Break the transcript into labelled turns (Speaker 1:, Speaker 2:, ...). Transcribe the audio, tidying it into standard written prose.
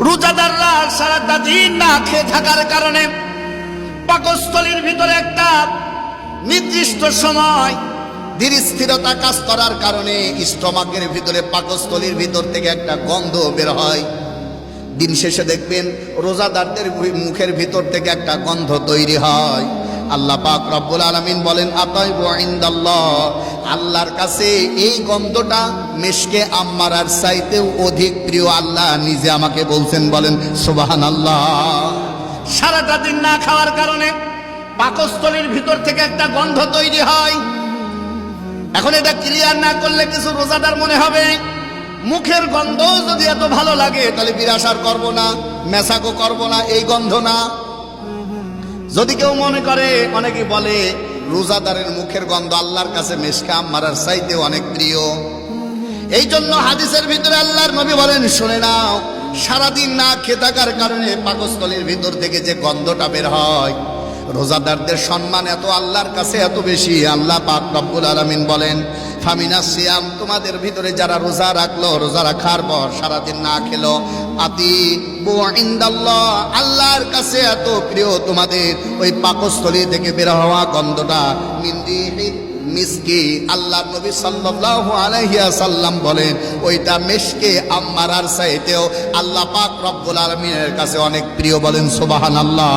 Speaker 1: রোজাদাররা সারাটা দিন না খেয়ে থাকার কারণে পাকস্থলীর ভিতরে একটা নির্দিষ্ট সময় ধীর স্থিরতা কাজ করার কারণে স্টমাকের ভিতরে পাকস্থলীর ভিতর থেকে একটা গন্ধ বের হয়। দিন শেষে দেখবেন রোজাদারদের মুখের ভিতর থেকে একটা গন্ধ তৈরি হয়। আল্লাহ পাক রব্বুল আলামিন বলেন আতাইবু ইনদাল্লাহ, আল্লাহর কাছে এই গন্ধটা মিশকে আম্মারার চাইতেও অধিক প্রিয়। আল্লাহ নিজে আমাকে বলছেন, বলেন সুবহানাল্লাহ। সারাটা দিন না খাওয়ার কারণে পাকস্থলীর ভিতর থেকে একটা গন্ধ তৈরি হয়। এখন এটা ক্লিয়ার না করলে কিছু রোজাদার মনে হবে মুখের গন্ধ যদি এত ভালো লাগে তাহলে বিরাসার করব না, মেসাকো করব না, এই গন্ধ না। যদি কেউ মনে করে, অনেকে বলে রোজাদারের মুখের গন্ধ আল্লাহর কাছে মিশকে আম্মারার চাইতে অনেক প্রিয়। এই জন্য হাদিসের ভিতরে আল্লাহর নবী বলেন, শুনে নাও, সারাদিন না খেয়ে থাকার কারণে পাকস্থলীর ভিতর থেকে যে গন্ধটা বের হয়, রোজাদারদের সম্মান এত আল্লাহর কাছে এত বেশি। আল্লাহ পাক রব্বুল আলামিন বলেন, ফামিনাস সিয়াম, তোমাদের ভিতরে যারা রোজা রাখলো, রোজা রাখার পর সারাদিন না খেলো, আতিবু ইনদাল্লাহ, আল্লাহর কাছে এত প্রিয় তোমাদের ওই পাকস্থলী থেকে বের হওয়া গন্ধটা, মিন রিহিল মিসকি। আল্লাহর নবী সাল্লাল্লাহু আলাইহি ওয়াসাল্লাম বলেন, ওইটা মিশকে আম্মারার চাইতেও আল্লাহ পাক রব্বুল আলামিনের কাছে অনেক প্রিয়। বলেন সুবহানাল্লাহ।